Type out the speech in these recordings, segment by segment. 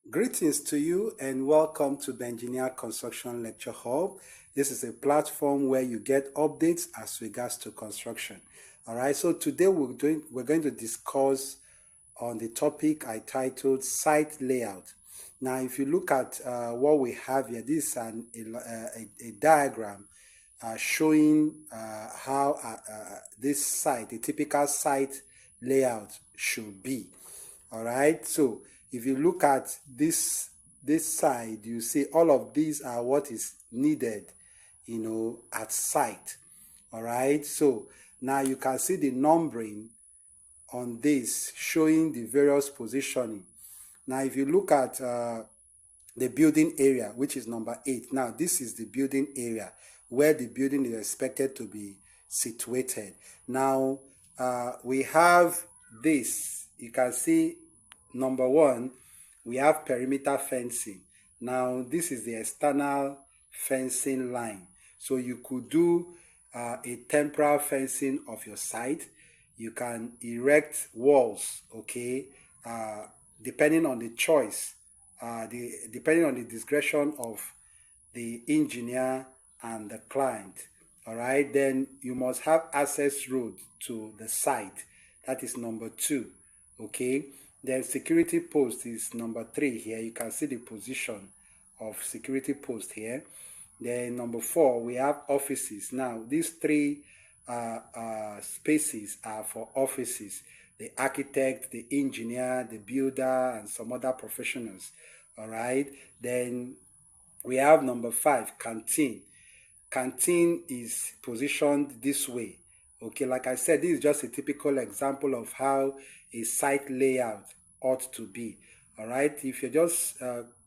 Greetings to you and welcome to the Engineer Construction Lecture Hub. This is a platform where you get updates as regards to construction. All right, so today we're going to discuss on the topic I titled site layout. Now, if you look at what we have here, this is a diagram showing how this site, a typical site layout should be. All right, so if you look at this side, you see all of these are what is needed, at site. All right, so now you can see the numbering on this showing the various positioning. Now, if you look at the building area, which is number 8, now this is the building area where the building is expected to be situated. Now, we have this. You can see number 1, we have perimeter fencing. Now, this is the external fencing line. So you could do a temporary fencing of your site. You can erect walls, okay, depending on the choice, depending on the discretion of the engineer and the client. All right, then you must have access road to the site. That is number 2. Okay, then security post is number 3 here. You can see the position of security post here. Then number 4, we have offices. Now these 3 spaces are for offices: the architect, the engineer, the builder, and some other professionals. All right, then we have number 5, canteen. Canteen is positioned this way. Okay, like I said, this is just a typical example of how a site layout ought to be. All right, if you're just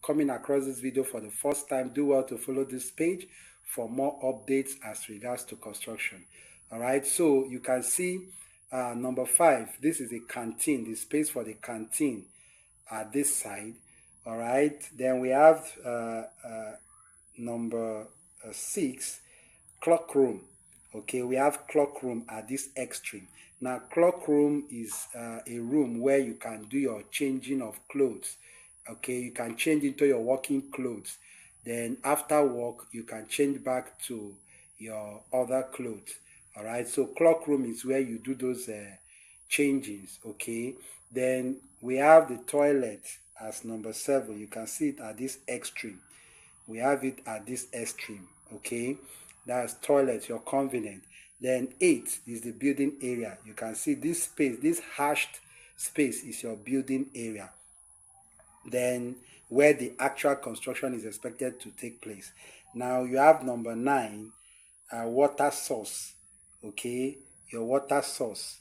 coming across this video for the first time, do well to follow this page for more updates as regards to construction. All right, so you can see number 5, this is a canteen, the space for the canteen at this side. All right, then we have number 6, clock room. Okay, we have clock room at this extreme. Now, clock room is a room where you can do your changing of clothes. Okay, you can change into your working clothes. Then after work, you can change back to your other clothes. All right, so clock room is where you do those changes. Okay, then we have the toilet as number 7. You can see it at this extreme. We have it at this extreme. Okay, that's toilet, your convenient. Then 8 is the building area. You can see this space, this hashed space is your building area. Then where the actual construction is expected to take place. Now you have number 9, water source. Okay, your water source.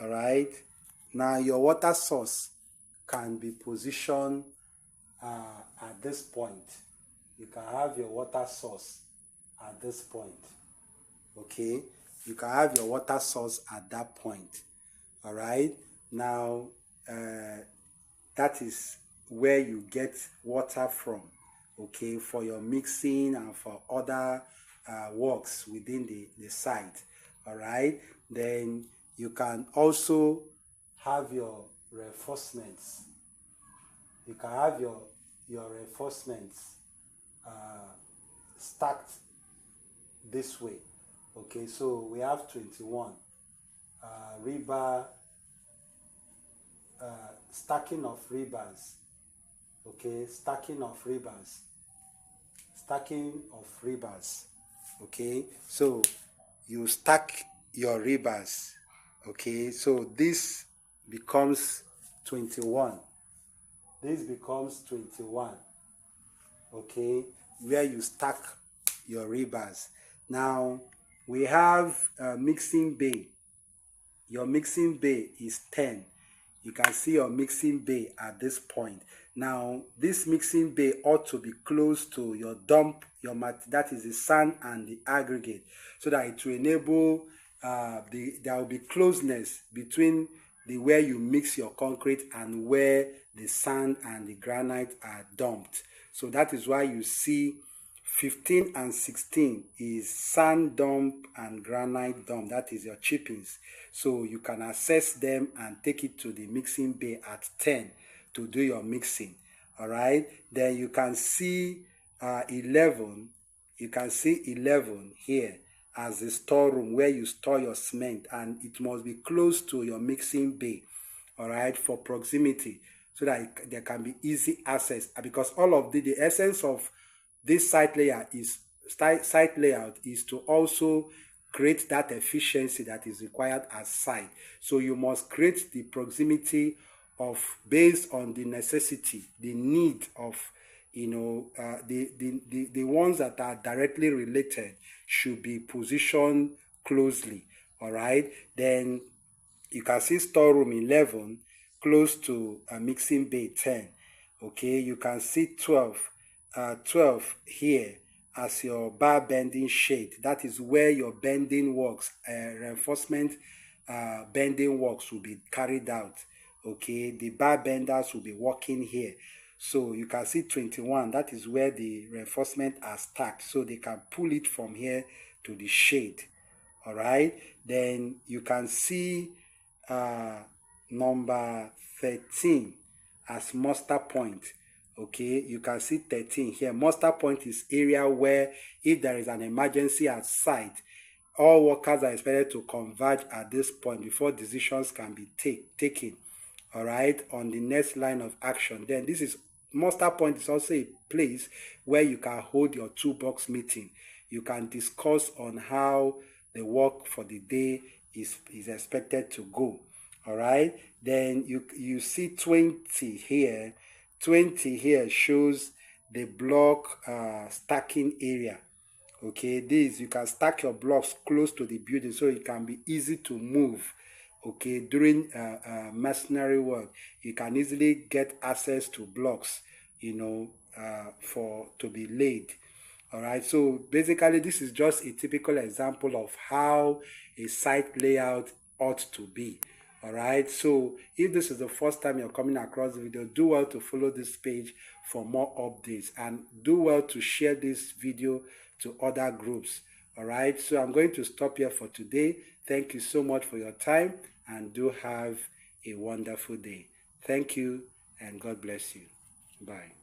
All right, now your water source can be positioned at this point. You can have your water source at this point. Okay, you can have your water source at that point. All right, now that is where you get water from, okay, for your mixing and for other works within the site. All right, then you can also have your reinforcements. You can have your reinforcements stacked this way. Okay, so we have 21 rebar, stacking of rebars. Okay, stacking of rebars. Okay, so you stack your rebars. Okay, so this becomes 21. This becomes 21. Okay, where you stack your rebars. Now we have a mixing bay. Your mixing bay is 10. You can see your mixing bay at this point. Now this mixing bay ought to be close to your dump, that is the sand and the aggregate, so that it will enable there will be closeness between the where you mix your concrete and where the sand and the granite are dumped. So that is why you see 15 and 16 is sand dump and granite dump. That is your chippings. So you can access them and take it to the mixing bay at 10 to do your mixing. All right, then you can see 11. You can see 11 here as the storeroom where you store your cement, and it must be close to your mixing bay, all right, for proximity, so that there can be easy access, because all of the essence of this site layout is to also create that efficiency that is required as site. So you must create the proximity of, based on the necessity, the need of, the ones that are directly related should be positioned closely. All right, then you can see storeroom 11 close to mixing bay 10. Okay, you can see 12 here as your bar bending shade. That is where your bending works, reinforcement bending works will be carried out. Okay, the bar benders will be working here. So you can see 21, that is where the reinforcement are stacked, so they can pull it from here to the shade. All right, then you can see number 13 as muster point. Okay, you can see 13 here. Muster point is area where if there is an emergency at site, all workers are expected to converge at this point before decisions can be taken, all right, on the next line of action. Then this is, muster point is also a place where you can hold your toolbox meeting. You can discuss on how the work for the day is expected to go. All right, then you see 20 here. 20 here shows the block stacking area. Okay, this, you can stack your blocks close to the building so it can be easy to move. Okay, during masonry work, you can easily get access to blocks, to be laid. All right, so basically this is just a typical example of how a site layout ought to be. All right, so if this is the first time you're coming across the video, do well to follow this page for more updates, and do well to share this video to other groups. All right, so I'm going to stop here for today. Thank you so much for your time, and do have a wonderful day. Thank you, and God bless you. Bye.